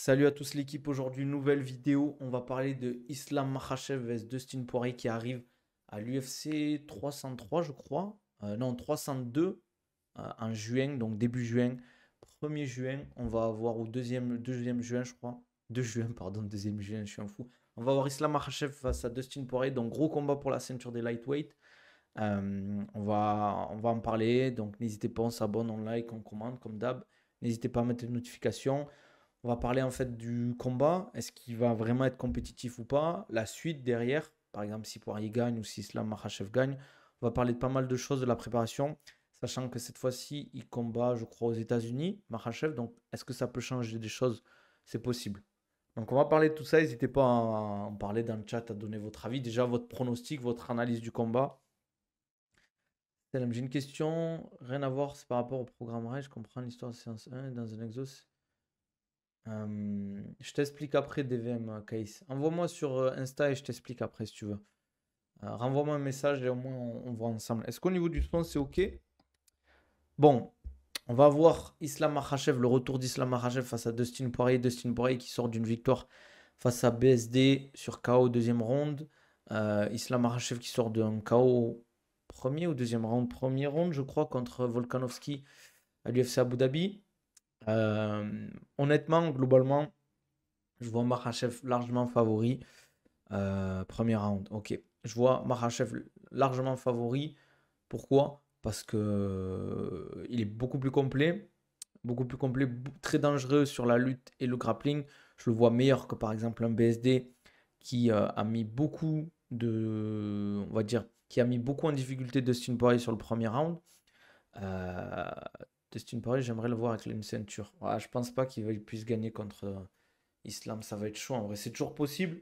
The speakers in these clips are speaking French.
Salut à tous l'équipe, aujourd'hui nouvelle vidéo, on va parler de Islam Makhachev vs Dustin Poirier qui arrive à l'UFC 303 je crois, non 302 en juin, donc début juin, 1er juin, on va avoir au deuxième juin je crois, 2 juin pardon, deuxième juin, je suis un fou. On va avoir Islam Makhachev face à Dustin Poirier, donc gros combat pour la ceinture des lightweight. On va en parler, donc n'hésitez pas, on s'abonne, on like, on commente comme d'hab. N'hésitez pas à mettre les notifications. On va parler en fait du combat. Est-ce qu'il va vraiment être compétitif ou pas? La suite derrière, par exemple si Poirier gagne ou si Islam Makhachev gagne. On va parler de pas mal de choses de la préparation, sachant que cette fois-ci, il combat, je crois, aux États-Unis, Makhachev. Donc, est-ce que ça peut changer des choses? C'est possible. Donc, on va parler de tout ça. N'hésitez pas à en parler dans le chat, à donner votre avis. Déjà, votre pronostic, votre analyse du combat. Salam, j'ai une question, rien à voir, c'est par rapport au programme RAID. Je comprends l'histoire de séance 1 dans un exos. Je t'explique après DVM, Kaïs. Envoie-moi sur Insta et je t'explique après si tu veux. Renvoie-moi un message et au moins on voit ensemble. Est-ce qu'au niveau du son c'est ok? Bon, on va voir Islam Makhachev, le retour d'Islam Makhachev face à Dustin Poirier. Dustin Poirier qui sort d'une victoire face à BSD sur KO deuxième round. Islam Makhachev qui sort d'un KO premier ou deuxième round? Premier round je crois contre Volkanovski à l'UFC Abu Dhabi. Honnêtement, globalement, je vois Makhachev largement favori. Premier round, ok. Je vois Makhachev largement favori. Pourquoi? Parce que il est beaucoup plus complet, très dangereux sur la lutte et le grappling. Je le vois meilleur que par exemple un BSD qui a mis beaucoup on va dire, qui a mis beaucoup en difficulté Dustin Poirier sur le premier round. Euh, Dustin Poirier, j'aimerais le voir avec une ceinture. Ouais, je pense pas qu'il puisse gagner contre Islam. Ça va être chaud en vrai. C'est toujours possible.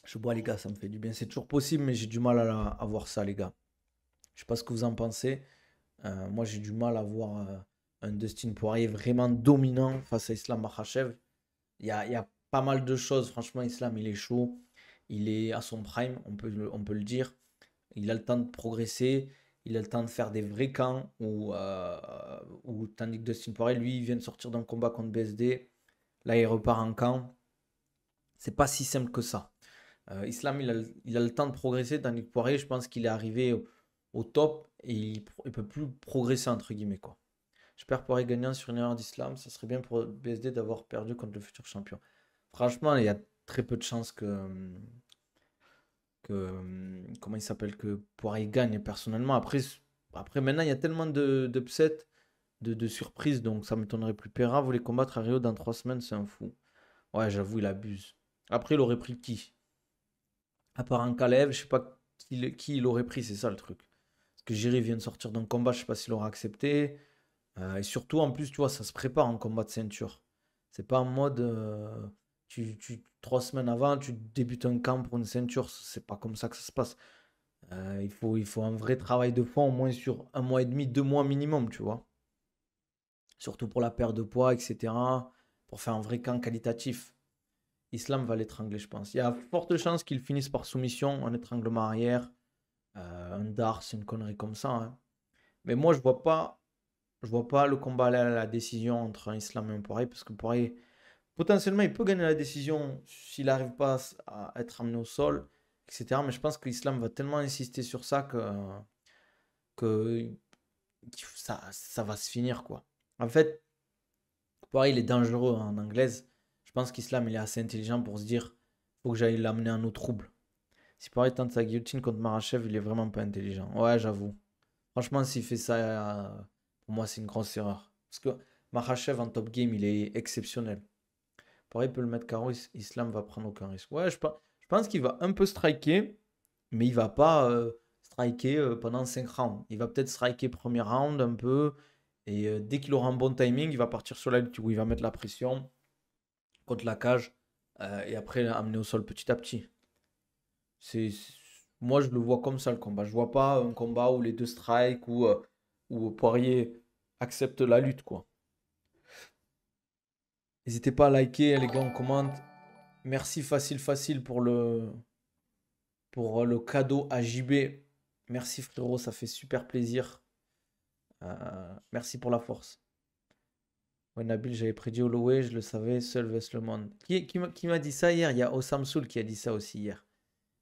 Je bois les gars, ça me fait du bien. C'est toujours possible, mais j'ai du mal à voir ça, les gars. Je sais pas ce que vous en pensez. Moi, j'ai du mal à voir un Dustin Poirier vraiment dominant face à Islam Makhachev. Il y a pas mal de choses. Franchement, Islam, il est chaud. Il est à son prime, on peut le dire. Il a le temps de progresser. Il a le temps de faire des vrais camps. Tandis que Dustin Poirier, lui, il vient de sortir d'un combat contre BSD. Là, il repart en camp. C'est pas si simple que ça. Islam, il a le temps de progresser. Tandis que Poirier, je pense qu'il est arrivé au top et il peut plus progresser, entre guillemets, quoi. J'espère Poirier gagnant sur une erreur d'Islam. Ça serait bien pour BSD d'avoir perdu contre le futur champion. Franchement, il y a très peu de chances comment il s'appelle, que Poirier gagne personnellement. Après maintenant, il y a tellement d'upsets, de surprises, donc ça m'étonnerait plus. Pereira voulait combattre à Rio dans 3 semaines, c'est un fou. Ouais, j'avoue, il abuse. Après, il aurait pris qui? À part un Kalev, je sais pas qui il aurait pris, c'est ça le truc. Parce que Jiri vient de sortir d'un combat, je sais pas s'il aura accepté. Et surtout, en plus, tu vois, ça se prépare un combat de ceinture. C'est pas en mode 3 semaines avant, tu débutes un camp pour une ceinture. C'est pas comme ça que ça se passe. Il faut un vrai travail de fond, au moins sur 1 mois et demi, 2 mois minimum, tu vois. Surtout pour la perte de poids, etc. Pour faire un vrai camp qualitatif. Islam va l'étrangler, je pense. Il y a forte chance qu'il finisse par soumission, un étranglement arrière, un dart, c'est une connerie comme ça, hein. Mais moi, je vois pas le combat aller à la décision entre un Islam et un Poirier, parce que Poirier, potentiellement, il peut gagner la décision s'il n'arrive pas à être amené au sol, etc. Mais je pense que l'Islam va tellement insister sur ça que ça va se finir, quoi. En fait, Poirier, il est dangereux en anglaise. Je pense qu'Islam, il est assez intelligent pour se dire, faut que j'aille l'amener en eau trouble. Si Poirier tente sa guillotine contre Marachev, il est vraiment pas intelligent. Ouais, j'avoue. Franchement, s'il fait ça, pour moi, c'est une grosse erreur. Parce que Makhachev en top game, il est exceptionnel. Pareil, il peut le mettre KO, Islam va prendre aucun risque. Ouais, je pense qu'il va un peu striker, mais il va pas striker pendant 5 rounds. Il va peut-être striker premier round un peu, et dès qu'il aura un bon timing, il va partir sur la lutte où il va mettre la pression contre la cage, et après amener au sol petit à petit. Moi, je le vois comme ça le combat. Je vois pas un combat où les deux strike où Poirier accepte la lutte, quoi. N'hésitez pas à liker, les gars, en commente. Merci facile pour le cadeau à JB. Merci frérot, ça fait super plaisir. Merci pour la force. Ouais, Nabil, j'avais prédit Holloway, je le savais, seul vs le monde. Qui m'a dit ça hier? Il y a Osam Soul qui a dit ça aussi hier.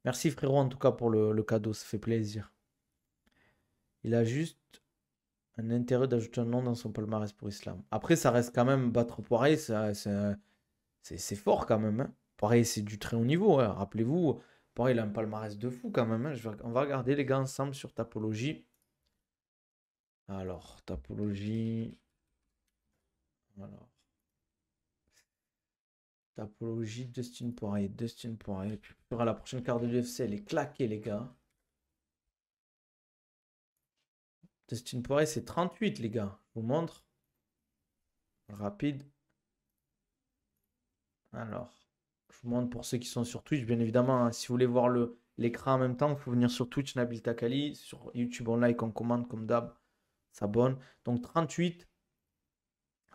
Merci frérot en tout cas pour le cadeau, ça fait plaisir. Il a juste un intérêt d'ajouter un nom dans son palmarès pour Islam. Après, ça reste quand même battre Poirier, c'est fort quand même, hein. Poirier, c'est du très haut niveau, hein. Rappelez-vous, Poirier, il a un palmarès de fou quand même, hein. On va regarder les gars ensemble sur Tapologie. Alors, Tapologie. Alors, Tapologie, Dustin Poirier, Dustin Poirier. Puis sur la prochaine carte de l'UFC, elle est claquée, les gars. Dustin Poirier, c'est 38, les gars. Je vous montre. Rapide. Alors, je vous montre pour ceux qui sont sur Twitch, bien évidemment, hein. Si vous voulez voir l'écran en même temps, il faut venir sur Twitch, Nabil Takali. Sur YouTube, on like, on commande comme d'hab. S'abonne. Donc 38,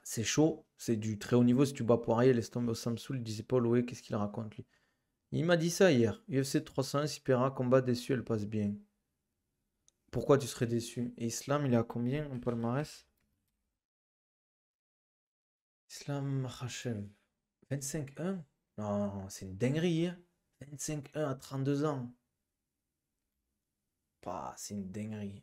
c'est chaud. C'est du très haut niveau. Si tu bats Poirier, laisse tomber au Samsung. Il disait pas Holloway, qu'est-ce qu'il raconte lui? Il m'a dit ça hier. UFC 301, Sipera, combat déçu, elle passe bien. Pourquoi tu serais déçu? Et Islam, il est à combien en palmarès? Islam Makhachev. 25-1? Non, c'est une dinguerie, hein. 25-1 à 32 ans. Bah, c'est une dinguerie.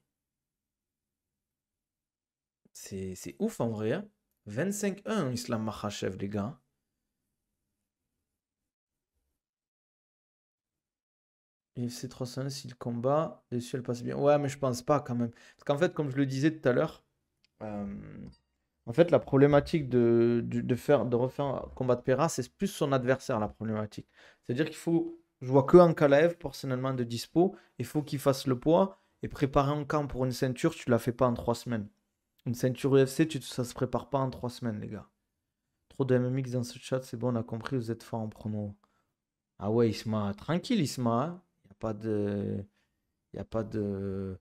C'est ouf en vrai, hein. 25-1 Islam Makhachev, les gars. UFC 301, si le combat, dessus elle passe bien. Ouais, mais je pense pas quand même. Parce qu'en fait, comme je le disais tout à l'heure, euh, en fait, la problématique de refaire un combat de Pereira, c'est plus son adversaire, la problématique. C'est-à-dire qu'il faut, je vois que Ankalaev, personnellement, de dispo, il faut qu'il fasse le poids et préparer un camp pour une ceinture, tu la fais pas en 3 semaines. Une ceinture UFC, ça se prépare pas en 3 semaines, les gars. Trop de MMX dans ce chat, c'est bon, on a compris, vous êtes fort en prono. Ah ouais, Isma, tranquille, Isma, hein. Il n'y a pas de. Il a pas de.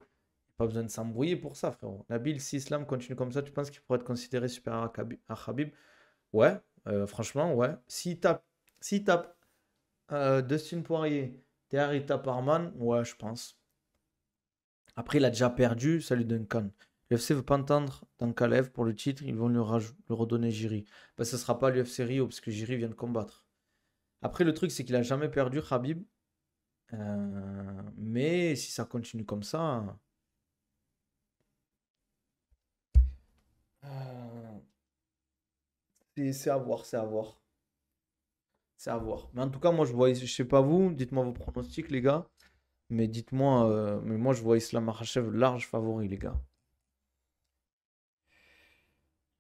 Pas besoin de s'embrouiller pour ça, frérot. Nabil, si Islam continue comme ça, tu penses qu'il pourrait être considéré supérieur à Khabib? Ouais, franchement, ouais. S'il tape Dustin Poirier, derrière il tape Arman, ouais, je pense. Après, il a déjà perdu, salut Duncan. L'UFC veut pas entendre Dankalev pour le titre, ils vont lui redonner Jiri. Ben, ce sera pas l'UFC Rio, parce que Jiri vient de combattre. Après, le truc, c'est qu'il a jamais perdu Khabib. Mais si ça continue comme ça. euh, c'est à voir, c'est à voir. C'est à voir. Mais en tout cas, moi, je sais pas vous, dites-moi vos pronostics, les gars. Mais dites-moi, mais moi, je vois Islam Makhachev large favori, les gars.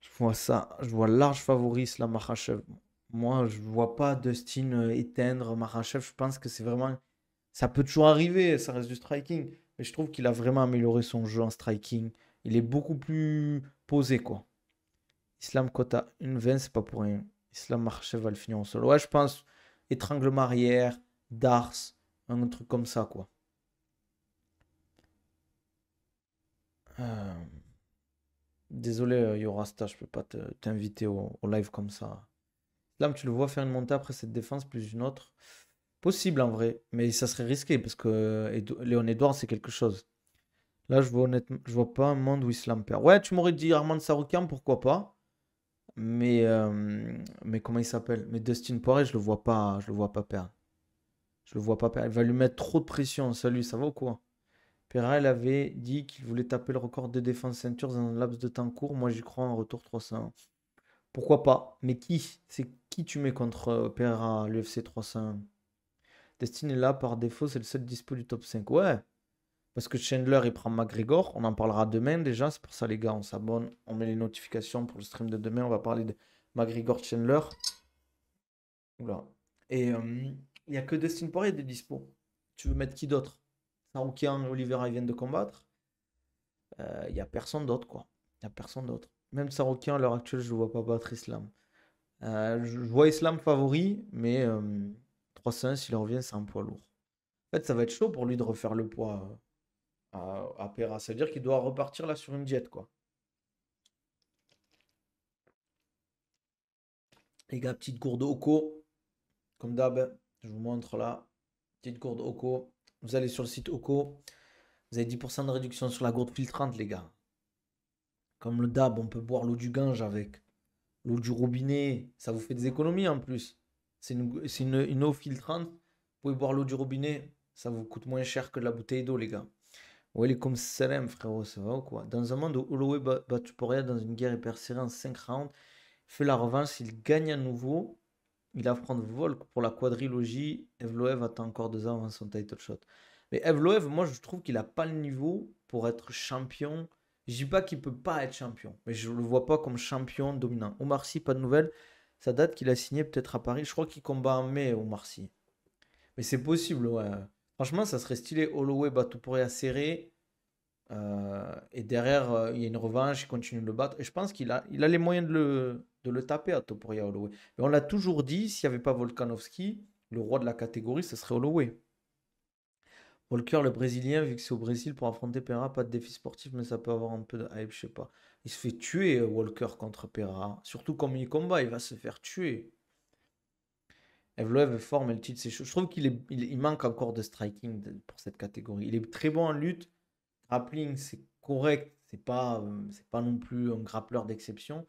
Je vois ça, je vois large favori Islam Makhachev. Moi, je vois pas Dustin éteindre Makhachev. Je pense que c'est vraiment. Ça peut toujours arriver, ça reste du striking. Mais je trouve qu'il a vraiment amélioré son jeu en striking. Il est beaucoup plus posé, quoi. Islam Kota, une 20, c'est pas pour rien. Islam Makhachev va le finir en solo. Ouais, je pense étranglement arrière, Dars, un truc comme ça, quoi. Euh, Désolé, Yorasta, je peux pas t'inviter au live comme ça. Là, tu le vois faire une montée après cette défense plus une autre. Possible en vrai, mais ça serait risqué parce que Léon Edouard, c'est quelque chose. Là, je vois honnêtement, je vois pas un monde où Islam perd. Ouais, tu m'aurais dit Armand Saroukian, pourquoi pas. Mais comment il s'appelle? Mais Dustin Poirier, je le vois pas perdre. Je le vois pas perdre. Il va lui mettre trop de pression. Salut, ça va ou quoi? Pereira, avait dit qu'il voulait taper le record de défense ceinture dans un laps de temps court. Moi, j'y crois en retour 301. Pourquoi pas? Mais qui? C'est qui tu mets contre Pereira, l'UFC 301? Destiny est là par défaut, c'est le seul dispo du top 5. Ouais, parce que Chandler il prend McGregor. On en parlera demain déjà. C'est pour ça, les gars, on s'abonne. On met les notifications pour le stream de demain. On va parler de McGregor Chandler. Oula. Et il n'y a que Dustin Poirier de dispo. Tu veux mettre qui d'autre? Saroukian et Oliveira ils viennent de combattre. Il n'y a personne d'autre, quoi. Il n'y a personne d'autre. Même Saroukian, à l'heure actuelle, je ne le vois pas battre Islam. Je vois Islam favori, mais 3-5, s'il revient, c'est un poids lourd. En fait, ça va être chaud pour lui de refaire le poids à Pera. Ça veut dire qu'il doit repartir là sur une diète, quoi. Les gars, petite gourde Oko. Comme d'hab, je vous montre là. Petite gourde Oko. Vous allez sur le site Oko. Vous avez 10% de réduction sur la gourde filtrante, les gars. Comme le DAB, on peut boire l'eau du Gange avec. L'eau du robinet, ça vous fait des économies en plus. C'est une eau filtrante. Vous pouvez boire l'eau du robinet. Ça vous coûte moins cher que de la bouteille d'eau, les gars. Ouais, les comme Salem, frérot, ça va ou quoi? Dans un monde où Holloway bat Topuria dans une guerre hyper serrée en 5 rounds, fait la revanche, s'il gagne à nouveau, il affronte Volk pour la quadrilogie. Evloev attend encore 2 ans avant son title shot. Mais Evloev, moi, je trouve qu'il n'a pas le niveau pour être champion. Je dis pas qu'il peut pas être champion, mais je le vois pas comme champion dominant. Omar Sy, pas de nouvelles. Ça date qu'il a signé peut-être à Paris. Je crois qu'il combat en mai, Omar Sy. Mais c'est possible, ouais. Franchement, ça serait stylé. Holloway bat Topuria serré. Et derrière, il y a une revanche, il continue de le battre. Et je pense qu'il a les moyens de le taper à Topuria Holloway. Mais on l'a toujours dit, s'il n'y avait pas Volkanovski, le roi de la catégorie, ce serait Holloway. Walker, le Brésilien, vu que c'est au Brésil pour affronter Pereira, pas de défi sportif, mais ça peut avoir un peu de hype, je sais pas. Il se fait tuer, Walker, contre Pereira. Surtout comme il combat, il va se faire tuer. Evloev est fort, mais le titre, c'est chaud. Je trouve qu'il manque encore de striking pour cette catégorie. Il est très bon en lutte. Grappling, c'est correct. C'est pas non plus un grappleur d'exception.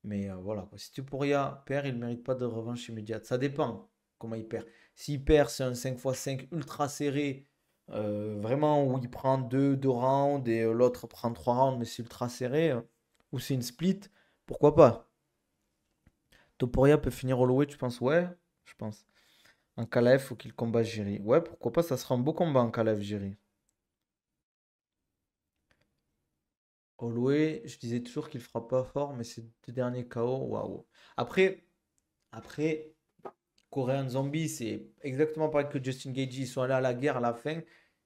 Mais voilà, quoi. Si Topuria perd, il ne mérite pas de revanche immédiate. Ça dépend comment il perd. S'il perd, c'est un 5x5 ultra serré. Vraiment où il prend deux rounds et l'autre prend 3 rounds, mais c'est ultra serré. Ou c'est une split, pourquoi pas? Topuria peut finir Holloway, tu penses? Ouais, je pense. En Kalaev, faut qu'il combat Jiri. Ouais, pourquoi pas, ça sera un beau combat en Kalaev, Jiri. Holloway, je disais toujours qu'il fera pas fort, mais ces 2 derniers KO, waouh. Après, après, Korean Zombie, c'est exactement pareil que Justin Gaethje. Ils sont allés à la guerre à la fin,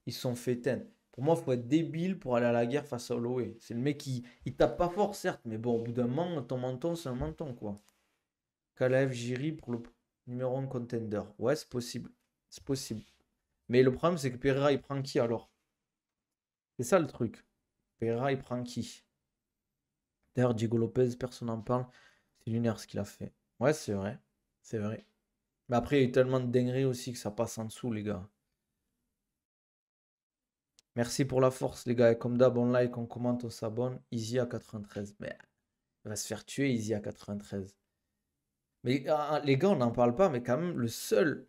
ils se sont fait éteindre. Pour moi, il faut être débile pour aller à la guerre face à Holloway. C'est le mec qui il tape pas fort, certes, mais bon, au bout d'un moment, ton menton, c'est un menton, quoi. Kalaev Jiri pour le numéro 1 contender. Ouais, c'est possible. C'est possible. Mais le problème, c'est que Pereira, il prend qui alors? C'est ça le truc. Pereira, il prend qui? D'ailleurs, Diego Lopez, personne n'en parle. C'est lunaire ce qu'il a fait. Ouais, c'est vrai. C'est vrai. Mais après, il y a eu tellement de dingueries aussi que ça passe en dessous, les gars. Merci pour la force, les gars. Et comme d'hab, on like, on commente, on s'abonne. Easy à 93. Mais il va se faire tuer, Easy à 93. Mais les gars, on n'en parle pas, mais quand même, le seul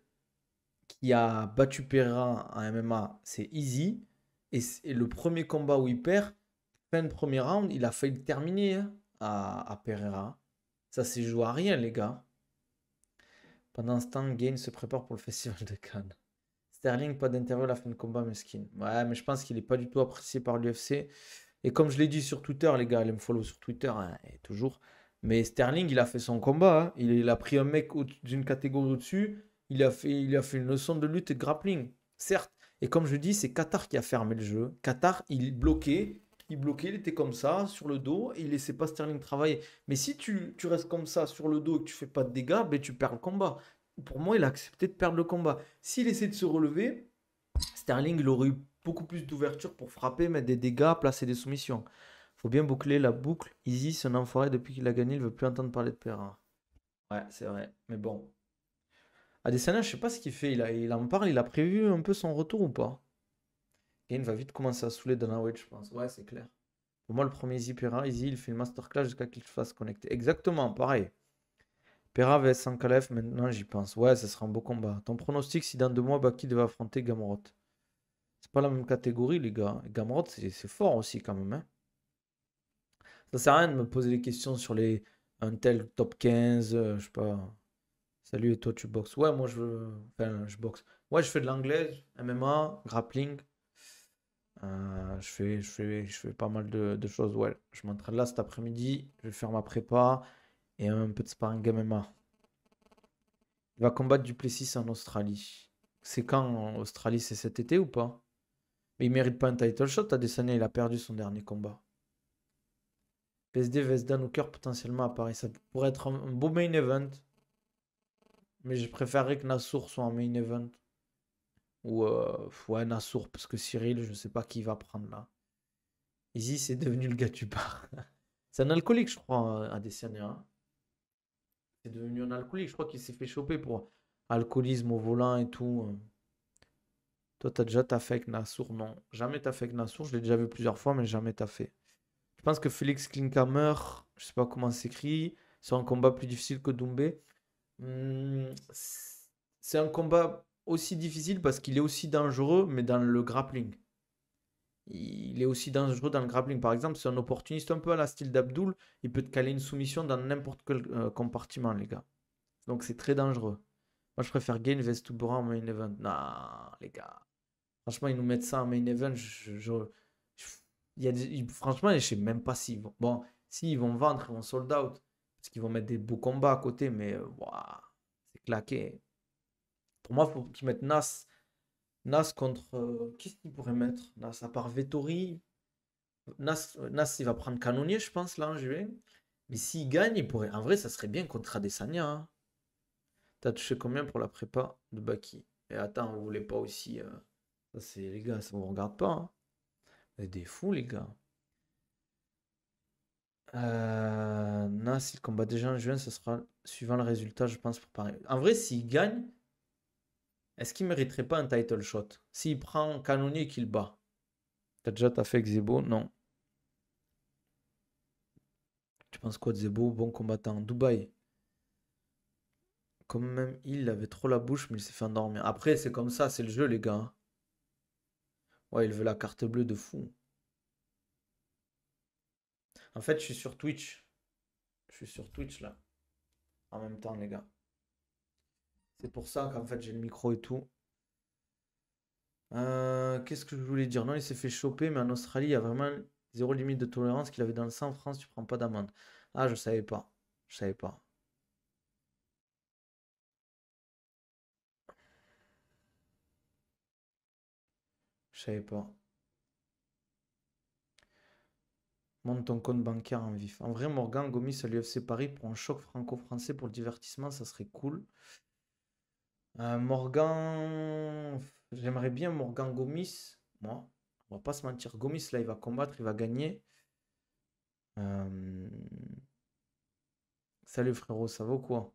qui a battu Pereira en MMA, c'est Easy. Et le premier combat où il perd, fin de premier round, il a failli le terminer, hein, à Pereira. Ça s'est joué à rien, les gars. Pendant ce temps, Gain se prépare pour le festival de Cannes. Sterling, pas d'interview à la fin de combat, mesquine. Ouais, mais je pense qu'il n'est pas du tout apprécié par l'UFC. Et comme je l'ai dit sur Twitter, les gars, allez me follow sur Twitter, hein, et toujours. Mais Sterling, il a fait son combat, hein. Il a pris un mec d'une catégorie au-dessus. Il a fait une leçon de lutte et de grappling. Certes. Et comme je dis, c'est Qatar qui a fermé le jeu. Qatar, il bloquait. Il bloquait, il était comme ça, sur le dos, et il laissait pas Sterling travailler. Mais si tu restes comme ça, sur le dos, et que tu fais pas de dégâts, ben, tu perds le combat. Pour moi, il a accepté de perdre le combat. S'il essaie de se relever, Sterling, il aurait eu beaucoup plus d'ouverture pour frapper, mettre des dégâts, placer des soumissions. Faut bien boucler la boucle. Easy, c'est un enfoiré, depuis qu'il a gagné, il veut plus entendre parler de Pereira. Ouais, c'est vrai. Mais bon. Adesanya, je sais pas ce qu'il fait. Il en parle, il a prévu un peu son retour ou pas? Kane va vite commencer à saouler Dana White, je pense. Ouais, c'est clair. Pour moi, le premier Easy Pereira, Easy, il fait une masterclass jusqu'à qu'il se fasse connecter. Exactement, pareil. Pereira vs Sankalev, maintenant j'y pense. Ouais, ce sera un beau combat. Ton pronostic si dans 2 mois, Baki devait affronter Gamrot? C'est pas la même catégorie, les gars. Gamrot, c'est fort aussi, quand même, hein. Ça sert à rien de me poser des questions sur un tel top 15, je sais pas. Salut, et toi, tu boxes? Ouais, moi, enfin, je boxe. Ouais, je fais de l'anglaise, MMA, grappling. Je fais pas mal de choses. Ouais, je m'entraîne là cet après-midi. Je vais faire ma prépa et un peu de sparring MMA. Il va combattre Duplessis en Australie. C'est quand en Australie? C'est cet été ou pas? Mais il mérite pas un title shot. Adesanya, il a perdu son dernier combat. PSD vs Dan Hooker potentiellement à Paris. Ça pourrait être un beau main event. Mais je préférerais que Nassour soit en main event. Ou ouais, Nassour, parce que Cyril, je sais pas qui il va prendre là. Easy, c'est devenu le gars du bar. C'est un alcoolique, je crois, Adesanya, hein. C'est devenu un alcoolique. Je crois qu'il s'est fait choper pour alcoolisme au volant et tout. Toi, t'as déjà taffé avec Nassour? Non, jamais taffé avec Nassour. Je l'ai déjà vu plusieurs fois, mais jamais taffé. Je pense que Félix Klinkhammer, je sais pas comment ça s'écrit, C'est un combat plus difficile que Doumbé. C'est un combat aussi difficile parce qu'il est aussi dangereux, mais dans le grappling. Il est aussi dangereux dans le grappling. Par exemple, c'est un opportuniste un peu à la style d'Abdul. Il peut te caler une soumission dans n'importe quel compartiment, les gars. Donc c'est très dangereux. Moi, je préfère Gain Vestubura en main event. Non, les gars. Franchement, ils nous mettent ça en main event. Il y a franchement, je sais même pas s'ils vont. Bon, s'ils vont vendre, ils vont sold out. Parce qu'ils vont mettre des beaux combats à côté, mais ouah, c'est claqué. Pour moi, il faut qu'ils mettent Nas. Nas contre. Qu'est-ce qu'ils pourraient mettre? Nas, à part Vettori. Nas, il va prendre Canonnier, je pense, là, en juin. Mais s'il gagne, il pourrait. En vrai, ça serait bien contre Adesanya, hein. T'as touché combien pour la prépa de Baki? Et attends, vous voulez pas aussi. Ça, c'est les gars, ça vous regarde pas, hein. Vous êtes des fous, les gars. Nas, s'il combat déjà en juin, ce sera suivant le résultat, je pense, pour Paris. En vrai, s'il gagne, est-ce qu'il mériterait pas un title shot? S'il prend Canonier et qu'il bat. T'as fait Xebo? Non. Tu penses quoi de Zebo? Bon combattant. Dubaï. Comme même il avait trop la bouche, mais il s'est fait endormir. Après, c'est comme ça, c'est le jeu, les gars, hein. Ouais, il veut la carte bleue de fou. En fait, je suis sur Twitch. Je suis sur Twitch là. En même temps, les gars. C'est pour ça qu'en fait, j'ai le micro et tout. Qu'est-ce que je voulais dire? Non, il s'est fait choper, mais en Australie, il y a vraiment zéro limite de tolérance qu'il avait dans le sang. En France, tu prends pas d'amende. Ah, je savais pas. Je savais pas. Je savais pas. Monte ton compte bancaire en vif. En vrai, Morgan Gomis à l'UFC Paris pour un choc franco-français pour le divertissement, ça serait cool. Morgan, j'aimerais bien Morgan Gomis. Moi, on va pas se mentir. Gomis, là, il va combattre, il va gagner. Euh, Salut frérot, ça va ou quoi?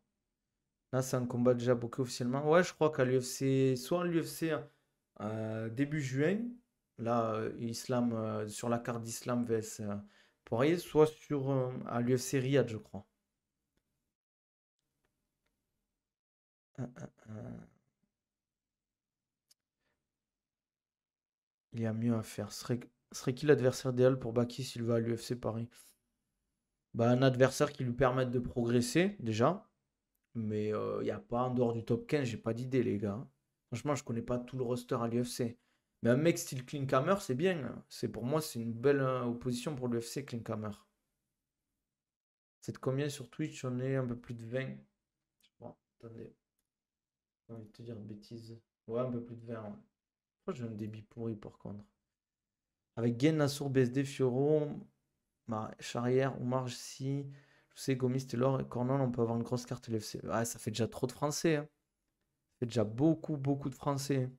Là, c'est un combat déjà booké officiellement. Ouais, je crois qu'à l'UFC, soit à l'UFC début juin, là, Islam, sur la carte d'Islam vs Poirier, soit à l'UFC Riyad, je crois. Euh, euh, euh, Il y a mieux à faire. Serait qui l'adversaire idéal pour Baki s'il va à l'UFC Paris? Bah, un adversaire qui lui permette de progresser, déjà. Mais il n'y a pas en dehors du top 15, j'ai pas d'idée, les gars. Franchement, je connais pas tout le roster à l'UFC. Mais un mec style Klinkhammer, c'est bien, hein. Pour moi, c'est une belle opposition pour l'UFC, Klinkhammer. C'est de combien sur Twitch? On est un peu plus de 20. Bon, attendez. J'ai envie de te dire de bêtises. Ouais, un peu plus de 20. Ouais. Pourquoi j'ai un débit pourri par contre? Avec Gen, Nassour, BSD, Fioro, Charrière, Oumar, si. Je sais, Gomis, Taylor et Cornell, on peut avoir une grosse carte l'UFC. Ouais, ça fait déjà trop de Français, hein. Ça fait déjà beaucoup, beaucoup de Français.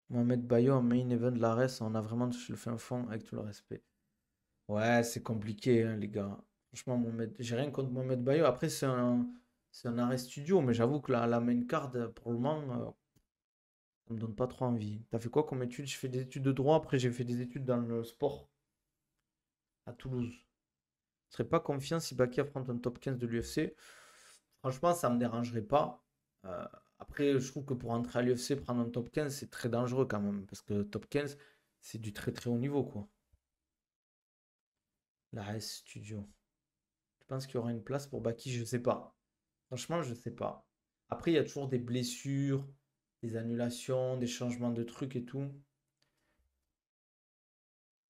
Mohamed Bayo en main event de l'ARES, on a vraiment touché le fin fond avec tout le respect. Ouais, c'est compliqué, hein, les gars. Franchement, j'ai rien contre Mohamed Bayo. Après, c'est un arrêt studio, mais j'avoue que la main card, pour le moment, ça me donne pas trop envie. T'as fait quoi comme études? J'ai fait des études de droit, après j'ai fait des études dans le sport à Toulouse. Je serais pas confiant si Baki affronte un top 15 de l'UFC. Franchement, ça me dérangerait pas. Euh, Après, je trouve que pour entrer à l'UFC, prendre un top 15, c'est très dangereux quand même. Parce que top 15, c'est du très très haut niveau, quoi. La S Studio. Tu penses qu'il y aura une place pour Baki? Je sais pas. Franchement, je sais pas. Après, il y a toujours des blessures, des annulations, des changements de trucs et tout.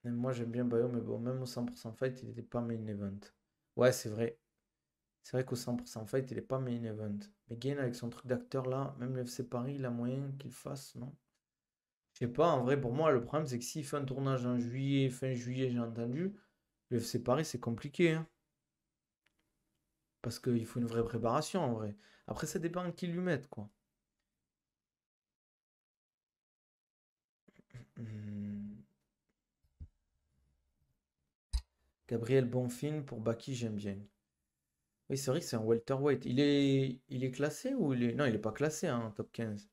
Même moi, j'aime bien Bayo, mais bon, même au 100% fight, il n'était pas main event. Ouais, c'est vrai. C'est vrai qu'au 100% fight, il est pas main event. Mais Gain, avec son truc d'acteur là, même le FC Paris, il a moyen qu'il fasse, non? Je sais pas, en vrai, pour moi, le problème, c'est que s'il fait un tournage en juillet, fin juillet, j'ai entendu, le FC Paris, c'est compliqué, hein. Parce qu'il faut une vraie préparation, en vrai. Après, ça dépend qui lui mette, quoi. Hmm. Gabriel Bonfim, pour Baki, j'aime bien. Oui, c'est vrai que c'est un welterweight. Il est classé ou il est... Non, il est pas classé, hein, en top 15.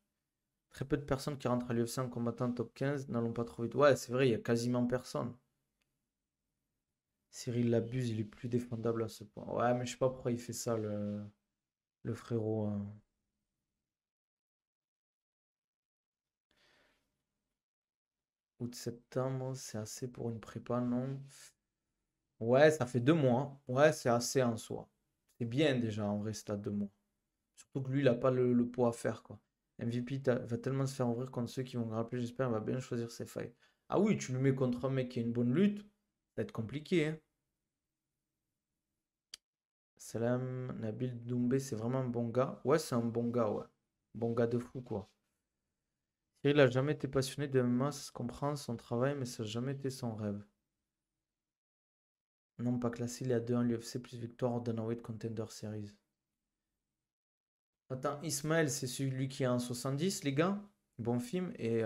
Très peu de personnes qui rentrent à l'UFC en combattant top 15 n'allons pas trop vite. Ouais, c'est vrai, il y a quasiment personne. Cyril l'abuse, il est plus défendable à ce point. Ouais, mais je sais pas pourquoi il fait ça, le frérot, hein. Août-septembre, c'est assez pour une prépa, non? Ouais, ça fait 2 mois. Ouais, c'est assez en soi. C'est bien déjà en vrai, c'est à 2 mois. Surtout que lui, il a pas le poids à faire, quoi. MVP va tellement se faire ouvrir contre ceux qui vont grappler, j'espère, il va bien choisir ses failles. Ah oui, tu le mets contre un mec qui a une bonne lutte, ça va être compliqué, hein. Salam, Nabil Doumbé, c'est vraiment un bon gars. Ouais, c'est un bon gars, ouais. Bon gars de fou, quoi. Cyril a jamais été passionné de MMA, ça se comprend, son travail, mais ça n'a jamais été son rêve. Non, pas classé, il est à 2 en l'UFC plus victoire au Dana White Contender Series. Attends, Ismaël, c'est celui qui est en 70, les gars. Bon film. Et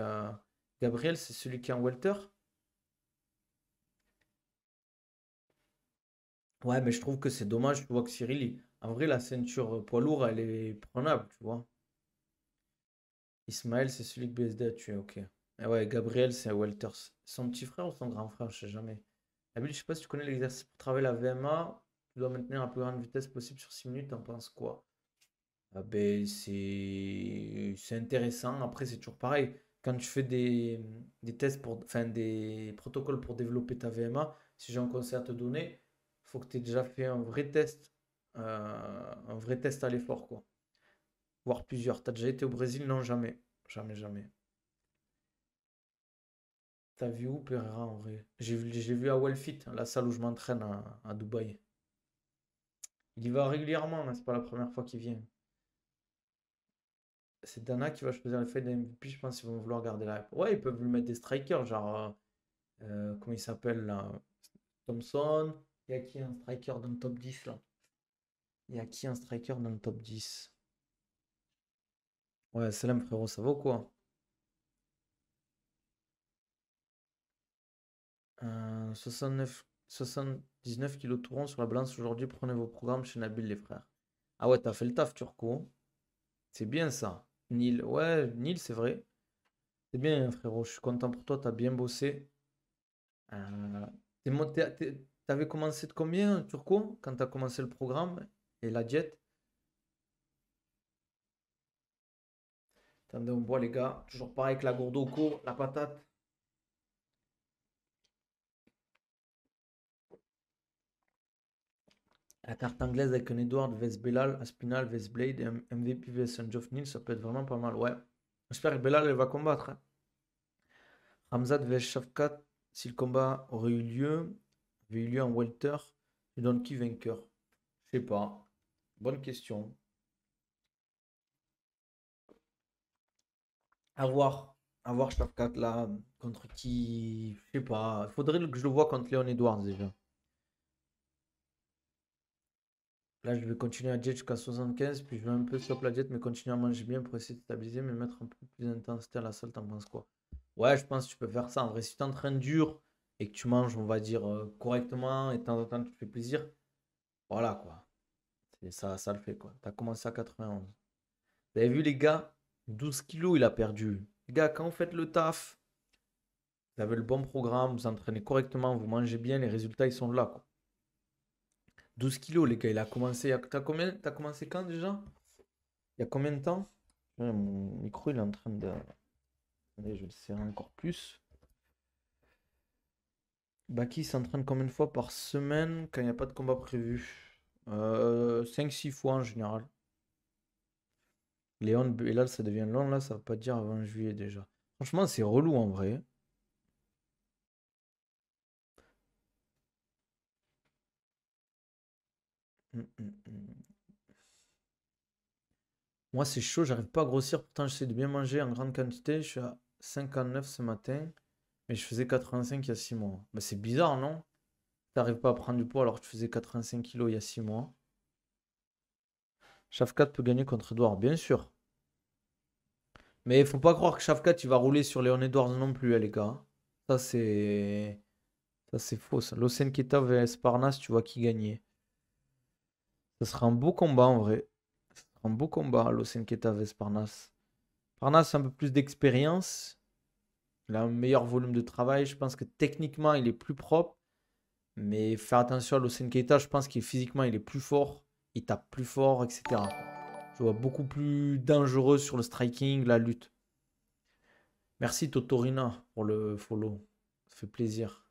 Gabriel, c'est celui qui est en welter. Ouais, mais je trouve que c'est dommage. Tu vois que Cyril, en vrai, la ceinture poids lourd, elle est prenable, tu vois. Ismaël, c'est celui que BSD a tué, ok. Et ouais, Gabriel, c'est un welter. Son petit frère ou son grand frère, je sais jamais. Nabil, je sais pas si tu connais l'exercice pour travailler la VMA. Tu dois maintenir la plus grande vitesse possible sur 6 minutes. T'en penses quoi? Ah ben, c'est intéressant. Après, c'est toujours pareil. Quand tu fais des tests pour, enfin, des protocoles pour développer ta VMA, si j'ai un conseil à te donner, il faut que tu aies déjà fait un vrai test à l'effort, quoi. Voire plusieurs. T'as déjà été au Brésil? Non, jamais. Jamais, jamais. T'as vu où Pereira en vrai? Je l'ai vu à Wellfit, la salle où je m'entraîne à Dubaï. Il y va régulièrement, mais c'est pas la première fois qu'il vient. C'est Dana qui va choisir le fait d'MVP, je pense qu'ils vont vouloir garder la hype. Ouais, ils peuvent lui mettre des strikers, genre, comment il s'appelle là? Thompson. Il y a qui un striker dans le top 10 là? Il y a qui un striker dans le top 10? Ouais, Salam frérot, ça vaut quoi? 69, 79 kilos de touron sur la balance aujourd'hui. Prenez vos programmes chez Nabil les frères. Ah ouais, t'as fait le taf, Turco. C'est bien ça. Nil, ouais, Nil, c'est vrai. C'est bien, frérot. Je suis content pour toi. T'as bien bossé. T'avais commencé de combien, Turco, quand t'as commencé le programme et la diète? Attendez, on boit, les gars. Toujours pareil avec la gourde au cou, la patate. La carte anglaise avec un Edward vs Belal, Aspinal vs Blade et un MVP vs un Geoff Neal, ça peut être vraiment pas mal. Ouais. J'espère que Belal, elle va combattre, hein. Ramzat vs Shafkat, si le combat avait eu lieu en welter, je donne qui vainqueur? Je sais pas. Bonne question. À voir. À voir Shafkat là. Contre qui? Je sais pas. Il faudrait que je le vois contre Léon Edwards déjà. Là, je vais continuer à jet jusqu'à 75, puis je vais un peu stop la jet, mais continuer à manger bien pour essayer de stabiliser, mais mettre un peu plus d'intensité à la salle, t'en penses quoi? Ouais, je pense que tu peux faire ça. En vrai, si tu t'entraînes dur et que tu manges, on va dire, correctement, et de temps en temps, tu te fais plaisir, voilà quoi. Ça le fait quoi. T'as commencé à 91. Vous avez vu les gars? 12 kilos, il a perdu. Les gars, quand vous faites le taf, vous avez le bon programme, vous entraînez correctement, vous mangez bien, les résultats, ils sont là, quoi. 12 kilos, les gars, il a commencé. T'as commencé quand déjà? Il y a combien de temps? Ouais, mon micro, il est en train de. Attendez, je vais le serrer encore plus. Baki s'entraîne combien de fois par semaine quand il n'y a pas de combat prévu? 5-6 fois en général. Léon et là, ça devient long, là, ça va pas dire avant juillet déjà. Franchement, c'est relou en vrai. Mm. Moi, c'est chaud, j'arrive pas à grossir. Pourtant, j'essaie de bien manger en grande quantité. Je suis à 59 ce matin, mais je faisais 85 il y a 6 mois. Bah, c'est bizarre, non? T'arrives pas à prendre du poids alors que tu faisais 85 kilos il y a 6 mois. Shafkat peut gagner contre Edouard, bien sûr. Mais il faut pas croire que Shafkat il va rouler sur Léon Edwards non plus, les gars. Ça, c'est. Ça, c'est faux. Ça. Losen Keta vs Parnas, tu vois qui gagner. Ça sera un beau combat en vrai. Ça sera un beau combat, Losen Keta vs Parnas. Parnas a un peu plus d'expérience. Il a un meilleur volume de travail. Je pense que techniquement, il est plus propre. Mais faire attention à Hussein Keita, je pense qu'il physiquement il est plus fort, il tape plus fort, etc. Je vois beaucoup plus dangereux sur le striking, la lutte. Merci Totorina pour le follow. Ça fait plaisir.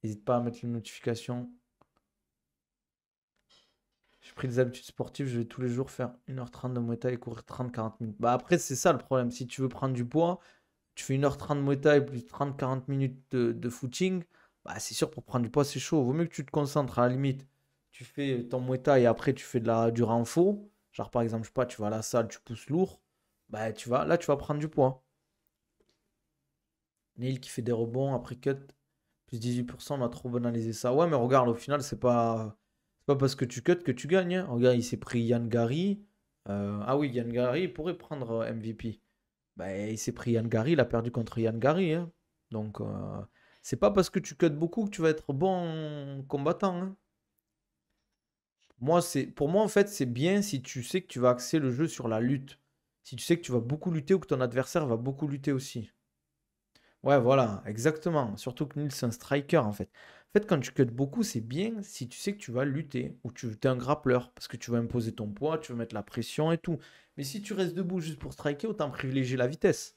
N'hésite pas à mettre les notifications. J'ai pris des habitudes sportives, je vais tous les jours faire 1h30 de Muay Thai et courir 30-40 minutes. Bah après, c'est ça le problème. Si tu veux prendre du poids, tu fais 1h30 de Muay Thai plus 30-40 minutes de footing, bah c'est sûr pour prendre du poids, c'est chaud. Vaut mieux que tu te concentres à la limite. Tu fais ton Muay Thai et après tu fais du renfort. Genre par exemple, je sais pas, tu vas à la salle, tu pousses lourd. Bah là, tu vas prendre du poids. Neil qui fait des rebonds, après cut, plus 18%, on a trop banalisé ça. Ouais, mais regarde, au final, c'est pas parce que tu cut que tu gagnes, hein. Regarde, il s'est pris Yann Gary. Ah oui, Yann Gary, il pourrait prendre MVP. Bah, il s'est pris Yann Gary, il a perdu contre Yann Gary, hein. Donc, c'est pas parce que tu cut beaucoup que tu vas être bon combattant, hein. Pour moi, en fait, c'est bien si tu sais que tu vas axer le jeu sur la lutte. Si tu sais que tu vas beaucoup lutter ou que ton adversaire va beaucoup lutter aussi. Ouais, voilà, exactement. Surtout que Nils, c'est un striker, en fait. En fait, quand tu cuts beaucoup, c'est bien si tu sais que tu vas lutter ou tu es un grappleur parce que tu vas imposer ton poids, tu vas mettre la pression et tout. Mais si tu restes debout juste pour striker, autant privilégier la vitesse.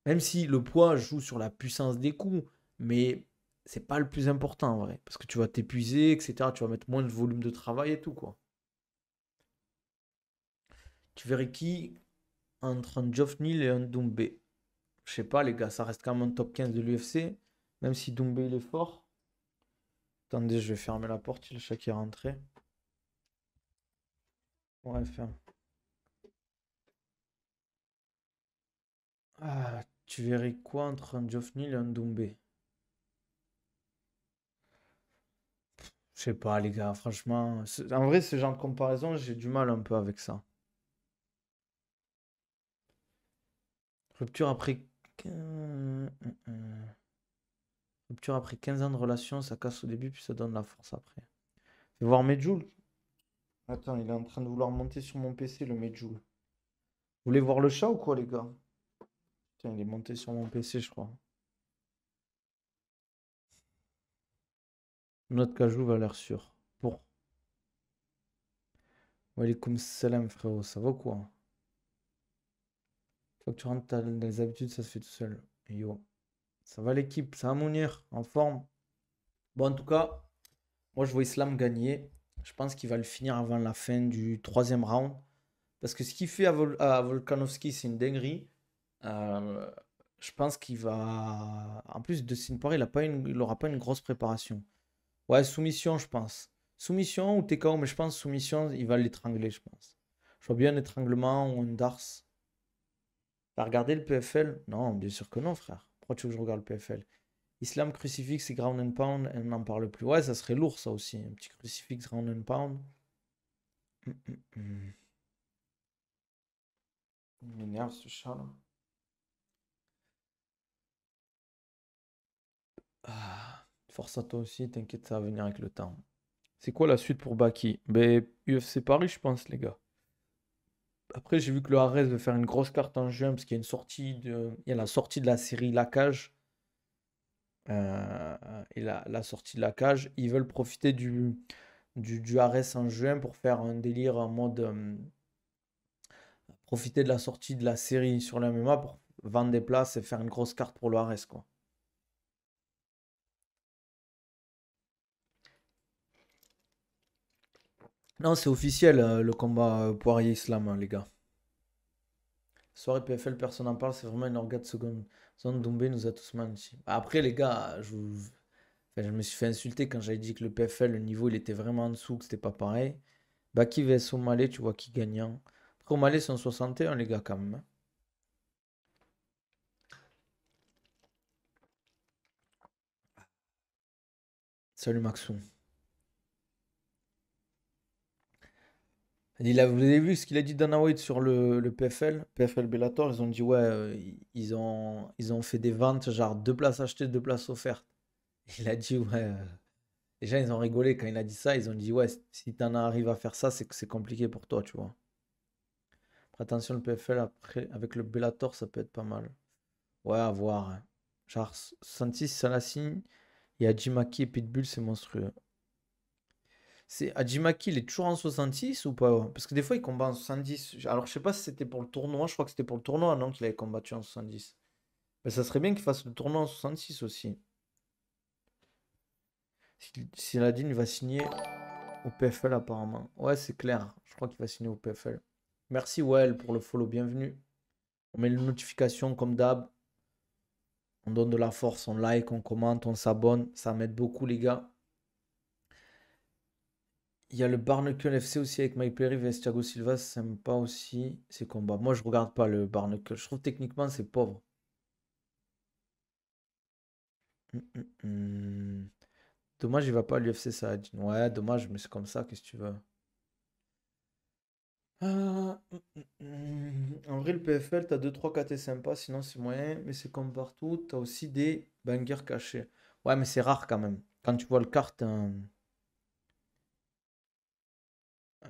Même si le poids joue sur la puissance des coups, mais c'est pas le plus important en vrai. Parce que tu vas t'épuiser, etc. Tu vas mettre moins de volume de travail et tout, quoi. Tu verrais qui entre un Geoff Neal et un Doumbé? Je sais pas, les gars, ça reste quand même un top 15 de l'UFC. Même si Doumbé il est fort. Attendez, je vais fermer la porte, il y a le chat qui est rentré. Ouais, ferme. Ah, tu verrais quoi entre un Geoff Neal et un Doumbé? Je sais pas, les gars, franchement. En vrai, ce genre de comparaison, j'ai du mal un peu avec ça. Rupture après. Rupture après 15 ans de relation, ça casse au début, puis ça donne la force après. Fais voir Medjool. Attends, il est en train de vouloir monter sur mon PC, le Medjool. Vous voulez voir le chat ou quoi, les gars? Tiens, il est monté sur mon PC, je crois. Notre cajou va l'air sûr. Pour. Walaikum salam, frérot, ça va quoi? Faut que tu rentres dans les habitudes, ça se fait tout seul. Yo. Ça va l'équipe, ça va Mounir, en forme. Bon, en tout cas, moi je vois Islam gagner. Je pense qu'il va le finir avant la fin du troisième round. Parce que ce qu'il fait à Volkanovski, c'est une dinguerie. Euh, je pense qu'il va. En plus de Poirier, il aura pas une grosse préparation. Ouais, soumission, je pense. Soumission ou TKO, mais je pense soumission, il va l'étrangler, je pense. Je vois bien un étranglement ou un dars. T'as regardé le PFL? Non, bien sûr que non, frère. Pourquoi tu veux que je regarde le PFL? Islam crucifix et ground and pound, et on n'en parle plus. Ouais, ça serait lourd, ça aussi. Un petit crucifix, ground and pound. Il m'énerve ce chat là. Ah, force à toi aussi, t'inquiète, ça va venir avec le temps. C'est quoi la suite pour Baki? Ben, UFC Paris, je pense, les gars. Après, j'ai vu que le Ares veut faire une grosse carte en juin parce qu'il y a une il y a la sortie de la série La Cage. Et la sortie de La Cage. Ils veulent profiter du Ares en juin pour faire un délire en mode. Profiter de la sortie de la série sur la MMA pour vendre des places et faire une grosse carte pour le Ares, quoi. Non, c'est officiel, le combat Poirier-Islam, hein, les gars. Soirée PFL, personne n'en parle, c'est vraiment une organe de seconde. Zone Doumbé nous a tous menti. Après, les gars, enfin, je me suis fait insulter quand j'avais dit que le PFL, le niveau, il était vraiment en dessous, que c'était pas pareil. Baki vs O'Malley, tu vois qui gagnant. Après, O'Malley, c'est un 61, les gars, quand même, hein. Salut Maxou. Vous avez vu ce qu'il a dit Dana White sur le PFL, PFL Bellator, ils ont dit ouais, ils ont fait des ventes, genre deux places achetées, deux places offertes. Il a dit ouais. Déjà, ils ont rigolé quand il a dit ça, ils ont dit ouais, si t'en arrives à faire ça, c'est que c'est compliqué pour toi, tu vois. Après, attention, le PFL, après, avec le Bellator, ça peut être pas mal. Ouais, à voir, hein. Genre, Santis, ça la signe. Et Hajimaki et Pitbull, c'est monstrueux. Hajimaki, il est toujours en 66 ou pas? Parce que des fois, il combat en 70. Alors, je sais pas si c'était pour le tournoi. Je crois que c'était pour le tournoi, non, qu'il avait combattu en 70. Mais ça serait bien qu'il fasse le tournoi en 66 aussi. Si Nadine va signer au PFL apparemment. Ouais, c'est clair. Je crois qu'il va signer au PFL. Merci Well pour le follow, bienvenue. On met les notifications comme d'hab. On donne de la force, on like, on commente, on s'abonne. Ça m'aide beaucoup les gars. Il y a le Barnacle FC aussi avec Mike Perry vs Thiago Silva. C'est sympa aussi ces combats. Moi je regarde pas le Barnacle. Je trouve techniquement c'est pauvre. Dommage il va pas à l'UFC ça. Ouais, dommage, mais c'est comme ça, qu'est-ce que tu veux. En vrai, le PFL, t'as 2-3 KT sympas, sinon c'est moyen, mais c'est comme partout, t'as aussi des bangers cachés. Ouais, mais c'est rare quand même. Quand tu vois le kart,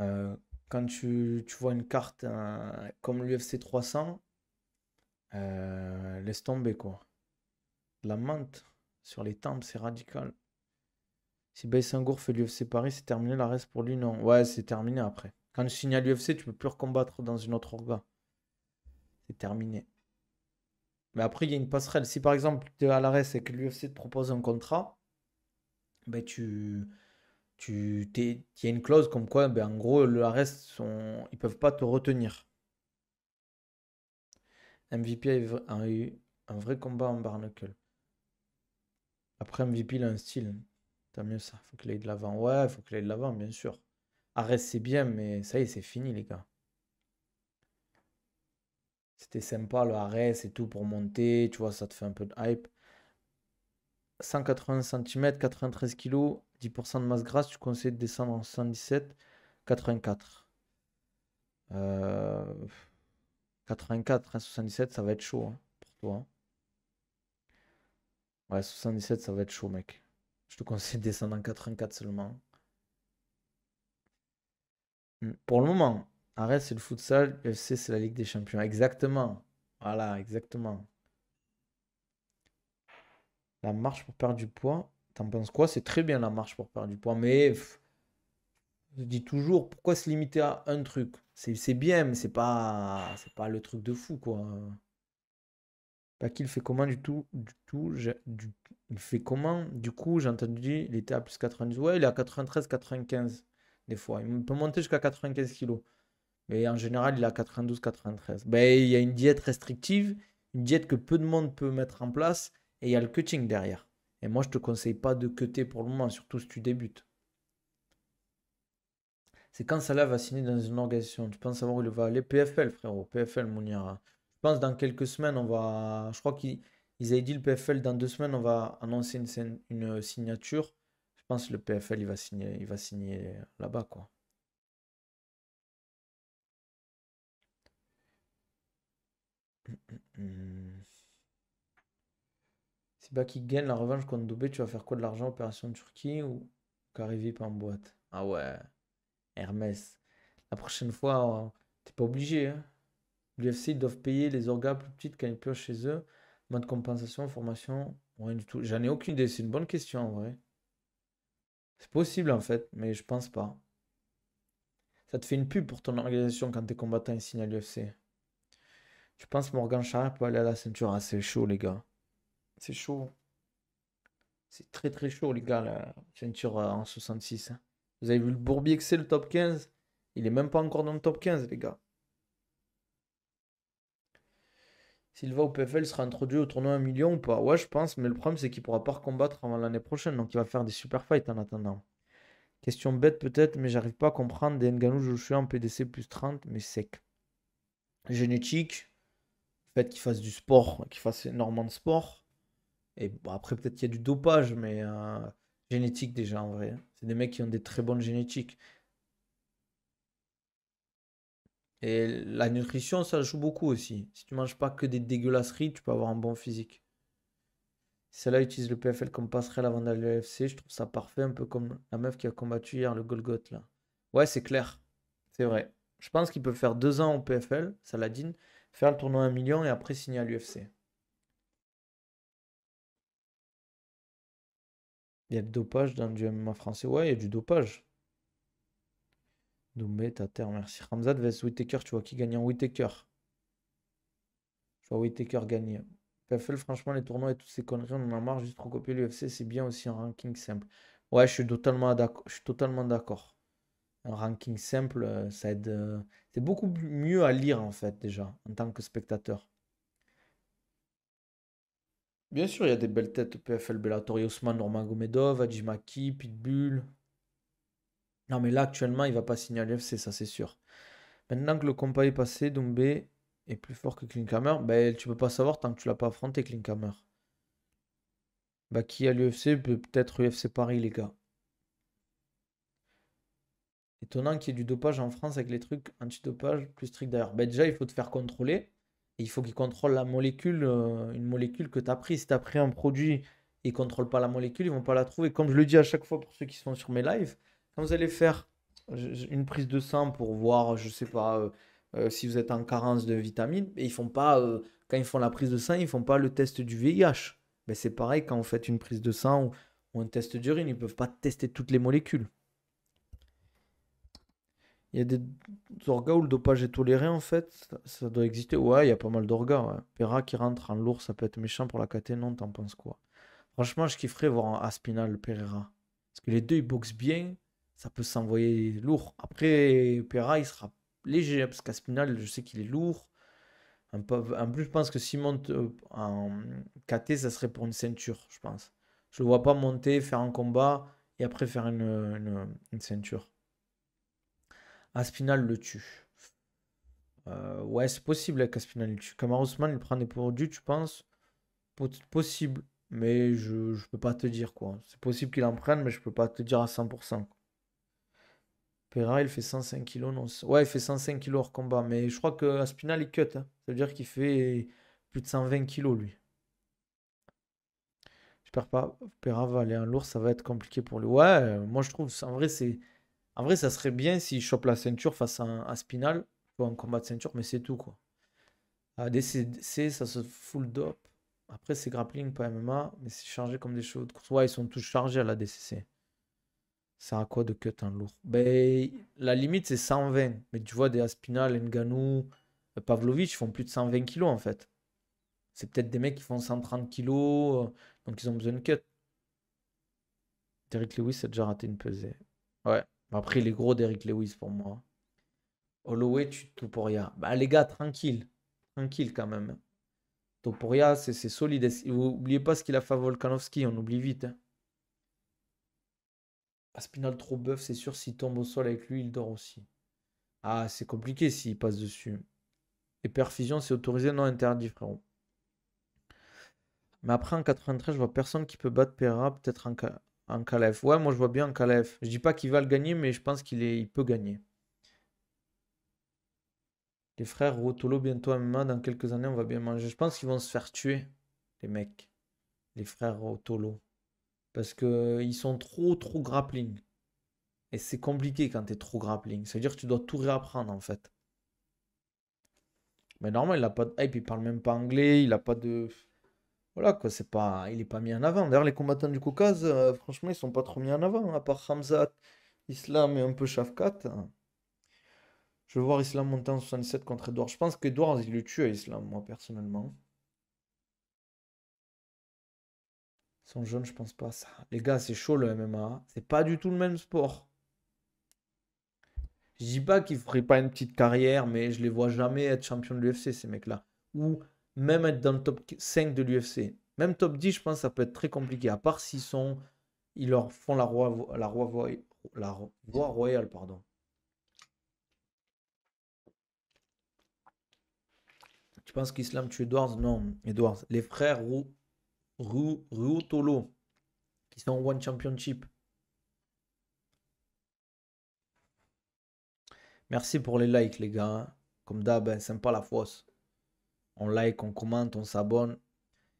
euh, quand tu vois une carte comme l'UFC 300, laisse tomber quoi. La menthe sur les tempes, c'est radical. Si Baïsengour fait l'UFC Paris, c'est terminé, la reste pour lui, non. Ouais, c'est terminé après. Quand tu signes à l'UFC, tu peux plus recombattre dans une autre orga. C'est terminé. Mais après, il y a une passerelle. Si par exemple, tu es à l'arrêt et que l'UFC te propose un contrat, ben il y a une clause comme quoi, ben en gros, le arrest, ils peuvent pas te retenir. MVP a eu un vrai combat en barnacle. Après, MVP, il a un style. T'as mieux ça. Faut qu'il aille de l'avant. Ouais, faut qu'il aille de l'avant, bien sûr. Arrest, c'est bien, mais ça y est, c'est fini, les gars. C'était sympa, le arrest et tout pour monter. Tu vois, ça te fait un peu de hype. 180 cm, 93 kg, 10% de masse grasse, tu conseilles de descendre en 77, 84. Euh, 84, hein, 77, ça va être chaud hein, pour toi. Hein. Ouais, 77, ça va être chaud, mec. Je te conseille de descendre en 84 seulement. Pour le moment, arrête, c'est le futsal, UFC, c'est la Ligue des Champions. Exactement. Voilà, exactement. La marche pour perdre du poids, t'en penses quoi? C'est très bien la marche pour perdre du poids, mais je dis toujours, pourquoi se limiter à un truc? C'est bien, mais c'est pas le truc de fou, quoi. Pas qu'il fait comment il fait comment? Du coup, j'ai entendu, il était à plus 90. Ouais, il est à 93, 95 des fois. Il peut monter jusqu'à 95 kilos. Mais en général, il est à 92, 93. Ben, il y a une diète restrictive, une diète que peu de monde peut mettre en place, et il y a le cutting derrière. Et moi, je te conseille pas de cutter pour le moment, surtout si tu débutes. C'est quand Salah va signer dans une organisation. Tu penses savoir où il va aller? PFL, frérot. PFL, Mounira. Je pense dans quelques semaines, on va. Je crois qu'ils avaient dit le PFL dans 2 semaines, on va annoncer une signature. Je pense que le PFL, il va signer là-bas, quoi. Hmm. Si Baki gagne la revanche contre Doubé, tu vas faire quoi de l'argent? Opération Turquie ou Carivip en boîte? Ah ouais, Hermès. La prochaine fois, t'es pas obligé, hein. L'UFC, ils doivent payer les orgas plus petites quand ils piochent chez eux. Mode de compensation, formation, rien du tout. J'en ai aucune idée. C'est une bonne question en vrai. C'est possible en fait, mais je pense pas. Ça te fait une pub pour ton organisation quand t'es combattant et signe à l'UFC. Tu penses Morgan Charrière peut aller à la ceinture? Ah, c'est chaud, les gars. C'est chaud. C'est très très chaud, les gars, la ceinture en 66. Hein. Vous avez vu le Bourbier que c'est le top 15? Il est même pas encore dans le top 15, les gars. S'il va au PFL, il sera introduit au tournoi 1 million ou pas? Ouais, je pense, mais le problème, c'est qu'il pourra pas recombattre avant l'année prochaine. Donc, il va faire des super fights en attendant. Question bête peut-être, mais j'arrive pas à comprendre. Des Ngannou Joshua en PDC plus 30, mais sec. Génétique, le fait qu'il fasse du sport, qu'il fasse énormément de sport. Et bon, après, peut-être qu'il y a du dopage, mais génétique déjà en vrai. C'est des mecs qui ont des très bonnes génétiques. Et la nutrition, ça joue beaucoup aussi. Si tu manges pas que des dégueulasseries, tu peux avoir un bon physique. Si celle-là utilise le PFL comme passerelle avant d'aller à l'UFC, je trouve ça parfait, un peu comme la meuf qui a combattu hier le Golgoth là. Ouais, c'est clair. C'est vrai. Je pense qu'il peut faire 2 ans au PFL, Saladin, faire le tournoi 1 million et après signer à l'UFC. Il y a du dopage dans du MMA français. Ouais, il y a du dopage. Doumbé, ta terre, merci. Ramzat vs Whittaker, tu vois qui gagne en Whittaker? Je vois Whittaker gagner. PFL, franchement, les tournois et toutes ces conneries, on en a marre, juste trop copier l'UFC, c'est bien aussi un ranking simple. Ouais, je suis totalement d'accord. Un ranking simple, ça aide. C'est beaucoup mieux à lire, en fait, déjà, en tant que spectateur. Bien sûr, il y a des belles têtes PFL, Bellator, Ousmane Nurmagomedov, Hadjimaki, Pitbull. Non, mais là, actuellement, il va pas signer à l'UFC, ça c'est sûr. Maintenant que le combat est passé, Doumbé est plus fort que Klinkhammer. Ben, tu peux pas savoir tant que tu l'as pas affronté, Klinkhammer. Bah, qui à l'UFC peut-être UFC Paris, les gars. Étonnant qu'il y ait du dopage en France avec les trucs antidopage plus stricts d'ailleurs. Ben, déjà, il faut te faire contrôler. Et il faut qu'ils contrôlent la molécule, une molécule que tu as pris. Si tu as pris un produit et ils ne contrôlent pas la molécule, ils vont pas la trouver. Comme je le dis à chaque fois pour ceux qui sont sur mes lives, quand vous allez faire une prise de sang pour voir, je sais pas, si vous êtes en carence de vitamines, et ils font pas, quand ils font la prise de sang, ils font pas le test du VIH. Ben, c'est pareil quand vous faites une prise de sang ou un test d'urine, ils peuvent pas tester toutes les molécules. Il y a des orgas où le dopage est toléré en fait, ça doit exister. Ouais, il y a pas mal d'orgas. Ouais. Pereira qui rentre en lourd, ça peut être méchant pour la KT, non, t'en penses quoi? Franchement, je kifferais voir un Aspinal Pereira. Parce que les deux ils boxent bien, ça peut s'envoyer lourd. Après, Pereira il sera léger, hein, parce qu'Aspinal, je sais qu'il est lourd. En plus, je pense que s'il monte en KT, ça serait pour une ceinture, je pense. Je le vois pas monter, faire un combat et après faire une ceinture. Aspinal le tue. Ouais, c'est possible qu'Aspinal le tue. Kamaru Usman, il prend des produits, tu penses? Possible. Mais je peux pas te dire quoi. C'est possible qu'il en prenne, mais je peux pas te dire à 100%. Pereira, il fait 105 kilos, non? Ouais, il fait 105 kilos hors combat. Mais je crois que Aspinal, il cut, hein. Ça veut dire qu'il fait plus de 120 kilos, lui. J'espère pas. Pereira va aller en lourd, ça va être compliqué pour lui. Ouais, moi je trouve, en vrai, en vrai, ça serait bien s'il chope la ceinture face à un Aspinal pour un combat de ceinture, mais c'est tout, quoi. À DCC, ça se full dope. Après, c'est grappling, pas MMA, mais c'est chargé comme des chevaux de course. Ouais, ils sont tous chargés à la DCC. Ça a quoi de cut en lourd? Ben, la limite, c'est 120. Mais tu vois, des Aspinal, Ngannou, Pavlovich font plus de 120 kilos en fait. C'est peut-être des mecs qui font 130 kilos, donc ils ont besoin de cut. Derrick Lewis a déjà raté une pesée. Ouais. Après, il est gros, Derrick Lewis, pour moi. Holloway, tu Topuria. Bah, les gars, tranquille. Tranquille quand même. Topuria, c'est solide. Et oubliez pas ce qu'il a fait à Volkanovski, on oublie vite, hein. Aspinal trop bœuf, c'est sûr, s'il tombe au sol avec lui, il dort aussi. Ah, c'est compliqué s'il passe dessus. Et perfusion, c'est autorisé, non interdit, frérot. Mais après, en 93, je vois personne qui peut battre Pereira, peut-être en Kalev. Ouais, moi je vois bien en Kalev. Je dis pas qu'il va le gagner, mais je pense il peut gagner. Les frères Rotolo, bientôt MMA, dans quelques années, on va bien manger. Je pense qu'ils vont se faire tuer, les mecs. Les frères Rotolo. Parce que ils sont trop grappling. Et c'est compliqué quand t'es trop grappling. Ça veut dire que tu dois tout réapprendre en fait. Mais normal, il a pas de hype, il parle même pas anglais, il a pas de. Voilà quoi, c'est pas. Il est pas mis en avant. D'ailleurs, les combattants du Caucase, franchement, ils sont pas trop mis en avant, hein, à part Hamzat, Islam et un peu Shafkat. Je veux voir Islam monter en 77 contre Edouard. Je pense qu'Edouard, il le tue à Islam, moi, personnellement. Ils sont jeunes, je pense pas ça. Les gars, c'est chaud le MMA. C'est pas du tout le même sport. Je dis pas qu'ils feraient pas une petite carrière, mais je les vois jamais être champion de l'UFC, ces mecs-là. Ou même être dans le top 5 de l'UFC. Même top 10, je pense que ça peut être très compliqué. À part s'ils sont. Ils leur font la voie royale, pardon. Tu penses qu'Islam tue Edwards? Non, Edwards. Les frères Ruotolo, qui sont One Championship. Merci pour les likes, les gars, hein. Comme d'hab, hein, sympa la fosse. On like, on commente, on s'abonne.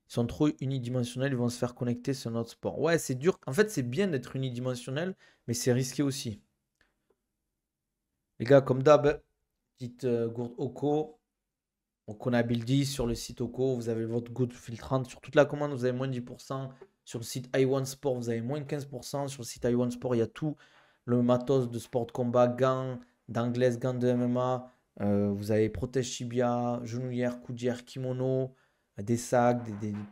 Ils sont trop unidimensionnels, ils vont se faire connecter sur notre sport. Ouais, c'est dur. En fait, c'est bien d'être unidimensionnel, mais c'est risqué aussi. Les gars, comme d'hab, dites gourde Oko. On a Buildy sur le site Oko. Vous avez votre good filtrante. Sur toute la commande, vous avez moins de 10%. Sur le site iOne Sport, vous avez moins 15%. Sur le site iOne Sport, il y a tout le matos de sport de combat, gants, d'anglaise, gants de MMA. Vous avez protège tibia, genouillère, coudière, kimono, des sacs,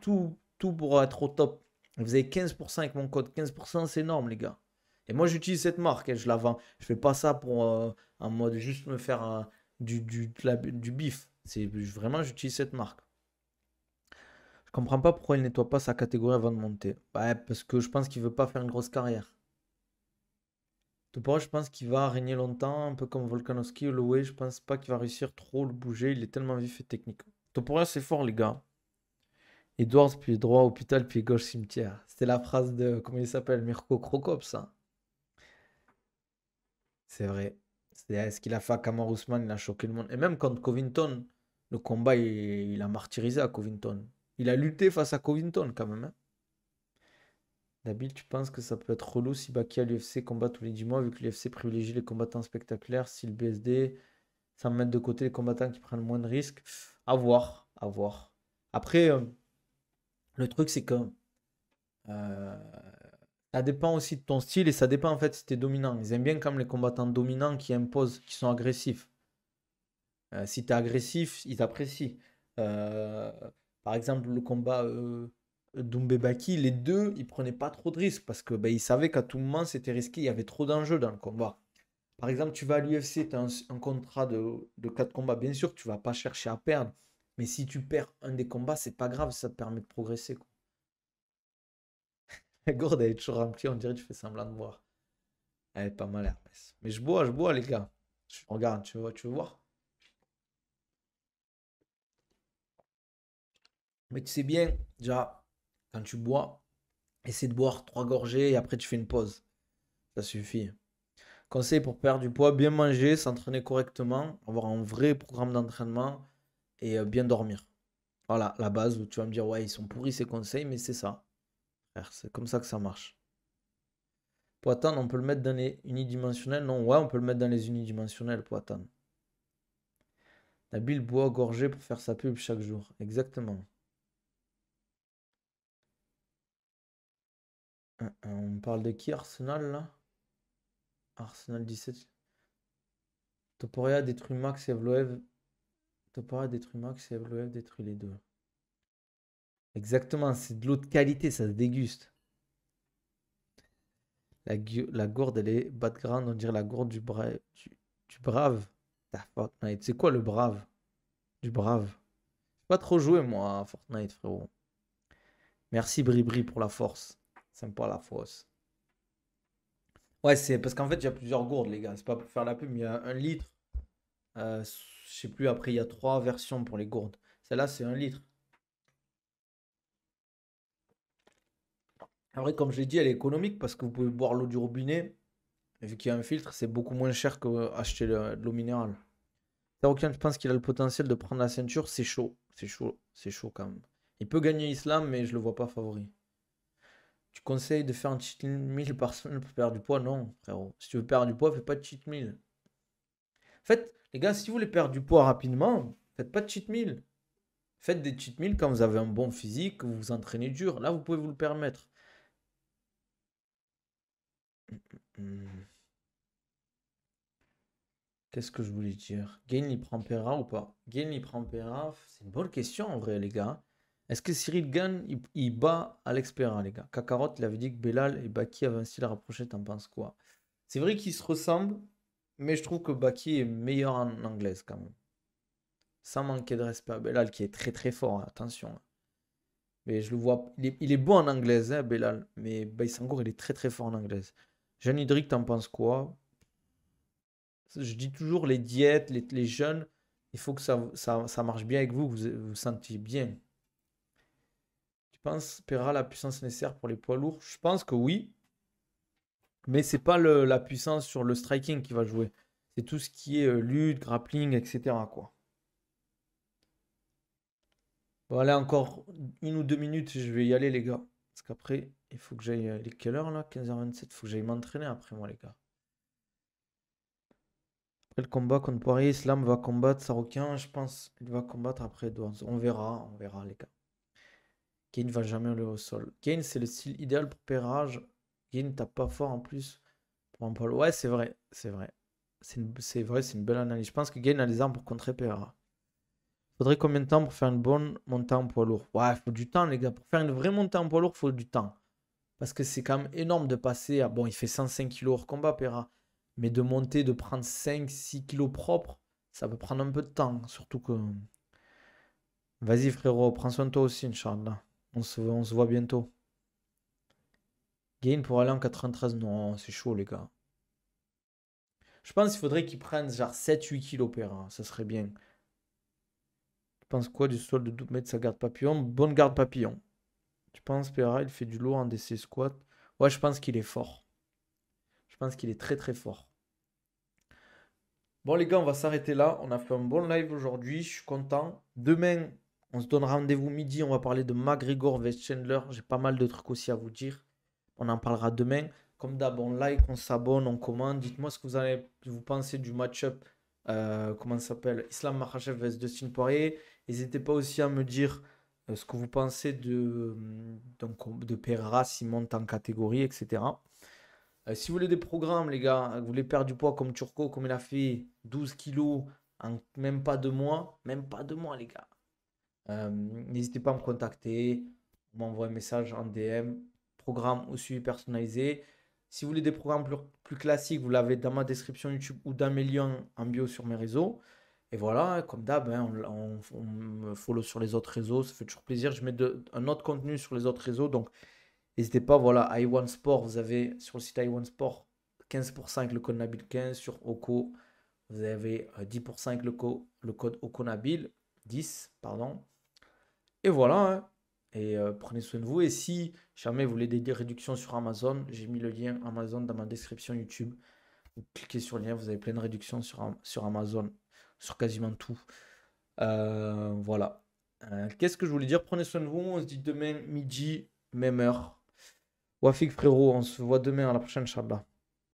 tout pour être au top. Vous avez 15% avec mon code. 15%, c'est énorme, les gars. Et moi, j'utilise cette marque, je la vends. Je fais pas ça pour en mode juste me faire du bif. C'est vraiment, j'utilise cette marque. Je comprends pas pourquoi il nettoie pas sa catégorie avant de monter. Ouais, parce que je pense qu'il veut pas faire une grosse carrière. Toporov, je pense qu'il va régner longtemps, un peu comme Volkanovski ou Loé. Je pense pas qu'il va réussir trop le bouger. Il est tellement vif et technique. Toporov, c'est fort, les gars. Edwards, pied droit, hôpital, pied gauche, cimetière. C'était la phrase de, comment il s'appelle, Mirko Krokop, ça. C'est vrai. C'est ce qu'il a fait à Kamaru Usman, il a choqué le monde. Et même contre Covington, le combat, il a martyrisé à Covington. Il a lutté face à Covington, quand même, hein. Nabil, tu penses que ça peut être relou si Baki à l'UFC combat tous les 10 mois, vu que l'UFC privilégie les combattants spectaculaires, si le BSD, sans mettre de côté les combattants qui prennent moins de risques? À voir, à voir. Après, le truc, c'est que euh, ça dépend aussi de ton style et ça dépend en fait si tu es dominant. Ils aiment bien comme les combattants dominants qui imposent, qui sont agressifs. Si tu es agressif, ils apprécient. Euh, Par exemple, le combat Doumbé Baki, les deux, ils prenaient pas trop de risques parce que ils savaient qu'à tout moment c'était risqué, il y avait trop d'enjeux dans le combat. Par exemple, tu vas à l'UFC, tu as un contrat de 4 combats. Bien sûr, tu vas pas chercher à perdre. Mais si tu perds un des combats, c'est pas grave, ça te permet de progresser, quoi. La gourde, elle est toujours remplie, on dirait que tu fais semblant de boire. Elle est pas mal, Hermès. Mais je bois, les gars. Regarde, tu veux voir? Mais tu sais bien, déjà, quand tu bois, essaie de boire 3 gorgées et après tu fais une pause. Ça suffit. Conseil pour perdre du poids, bien manger, s'entraîner correctement, avoir un vrai programme d'entraînement et bien dormir. Voilà, la base où tu vas me dire, ouais, ils sont pourris ces conseils, mais c'est ça. Frère, c'est comme ça que ça marche. Pour atteindre, on peut le mettre dans les unidimensionnels? Non, ouais, on peut le mettre dans les unidimensionnels pour atteindre. Nabil boit gorgé pour faire sa pub chaque jour. Exactement. On parle de qui, Arsenal, là? Arsenal 17. Toporia détruit Max et Evloev. Toporia détruit Max et Evloev détruit les deux. Exactement, c'est de l'eau de qualité, ça se déguste. La gourde, elle est bas de grande, on dirait la gourde du brave. Ah, Fortnite, c'est quoi le brave? Du brave. J'ai pas trop joué, moi, à Fortnite, frérot. Merci Bribri pour la force. Sympa la force. Ouais, c'est parce qu'en fait, il y a plusieurs gourdes, les gars. C'est pas pour faire la pub, mais il y a 1 litre. Je sais plus, après, il y a 3 versions pour les gourdes. Celle-là, c'est 1 litre. Après, comme je l'ai dit, elle est économique parce que vous pouvez boire l'eau du robinet. Et vu qu'il y a un filtre, c'est beaucoup moins cher qu'acheter de l'eau minérale. Aucun, je pense qu'il a le potentiel de prendre la ceinture. C'est chaud. C'est chaud. C'est chaud quand même. Il peut gagner Islam, mais je le vois pas favori. Tu conseilles de faire un cheat meal par semaine pour perdre du poids? Non, frérot. Si tu veux perdre du poids, fais pas de cheat meal. En fait, les gars, si vous voulez perdre du poids rapidement, faites pas de cheat meal. Faites des cheat meals quand vous avez un bon physique, que vous vous entraînez dur. Là, vous pouvez vous le permettre. Hmm. Qu'est-ce que je voulais dire? Gain, il prend Pera ou pas? Gain, il prend Pera. C'est une bonne question en vrai, les gars. Est-ce que Cyril Gann, il bat Alex Pereira, les gars? Kakarot, il avait dit que Belal et Baki avaient un style rapproché, t'en penses quoi? C'est vrai qu'ils se ressemblent, mais je trouve que Baki est meilleur en anglaise quand même. Sans manquer de respect à Belal, qui est très très fort, hein, attention, hein. Mais je le vois, il est bon en anglaise, hein, Belal. Mais Baïsangour, il est très très fort en anglaise. Jeanne Hydric, t'en penses quoi? Je dis toujours les diètes, les jeûnes, il faut que ça marche bien avec vous, que vous vous sentiez bien. Tu penses Pereira a la puissance nécessaire pour les poids lourds? Je pense que oui, mais c'est pas la puissance sur le striking qui va jouer. C'est tout ce qui est lutte, grappling, etc., quoi. Bon, allez, encore 1 ou 2 minutes, je vais y aller, les gars. Parce qu'après, il faut que j'aille. Il est quelle heure là? 15h27. Il faut que j'aille m'entraîner après, moi, les gars. Après le combat contre Poirier, Islam va combattre Sarokin, je pense. Il va combattre après Edwards. On verra, les gars. Kane va jamais aller au sol. Kane, c'est le style idéal pour Perrage. Kane tape pas fort en plus. Pour un Paul. Ouais, c'est vrai. C'est vrai. C'est une belle analyse. Je pense que Kane a les armes pour contrer Pereira. Faudrait combien de temps pour faire une bonne montée en poids lourd? Ouais, il faut du temps, les gars. Pour faire une vraie montée en poids lourd, il faut du temps. Parce que c'est quand même énorme de passer à. Bon, il fait 105 kilos hors combat, Pereira. Mais de monter, de prendre 5-6 kilos propres, ça peut prendre un peu de temps. Surtout que. Vas-y, frérot, prends soin de toi aussi, Inch'Allah. On se voit bientôt. Gain pour aller en 93, non, c'est chaud, les gars. Je pense qu'il faudrait qu'il prenne genre 7-8 kilos, Pereira. Ça serait bien. Tu penses quoi du sol de 12 mètres, sa garde papillon? Bonne garde papillon. Tu penses, Pereira, il fait du lourd en DC squat? Ouais, je pense qu'il est fort. Je pense qu'il est très très fort. Bon, les gars, on va s'arrêter là. On a fait un bon live aujourd'hui. Je suis content. Demain, on se donne rendez-vous midi. On va parler de McGregor vs Chandler. J'ai pas mal de trucs aussi à vous dire. On en parlera demain. Comme d'hab, on like, on s'abonne, on commente. Dites-moi ce que vous pensez du match-up. Comment ça s'appelle? Islam Makhachev vs Dustin Poirier. N'hésitez pas aussi à me dire ce que vous pensez de Pereira s'il monte en catégorie, etc. Si vous voulez des programmes, les gars, vous voulez perdre du poids comme Turco, comme il a fait 12 kilos en même pas 2 mois, même pas 2 mois, les gars. N'hésitez pas à me contacter, m'envoyer un message en DM, programme ou suivi personnalisé. Si vous voulez des programmes plus classiques, vous l'avez dans ma description YouTube ou dans mes liens en bio sur mes réseaux. Et voilà, comme d'hab, hein, on me follow sur les autres réseaux, ça fait toujours plaisir. Je mets un autre contenu sur les autres réseaux, donc n'hésitez pas, voilà, iOne Sport, vous avez sur le site iOne Sport 15% avec le code Nabil15. Sur Oko, vous avez 10% avec le code OkoNabil, 10, pardon. Et voilà, hein. Et prenez soin de vous. Et si jamais vous voulez des réductions sur Amazon, j'ai mis le lien Amazon dans ma description YouTube. Vous cliquez sur le lien, vous avez plein de réductions sur Amazon, sur quasiment tout. Voilà. Qu'est-ce que je voulais dire? Prenez soin de vous. On se dit demain, midi, même heure. Wafik frérot, on se voit demain à la prochaine, Inch'Allah.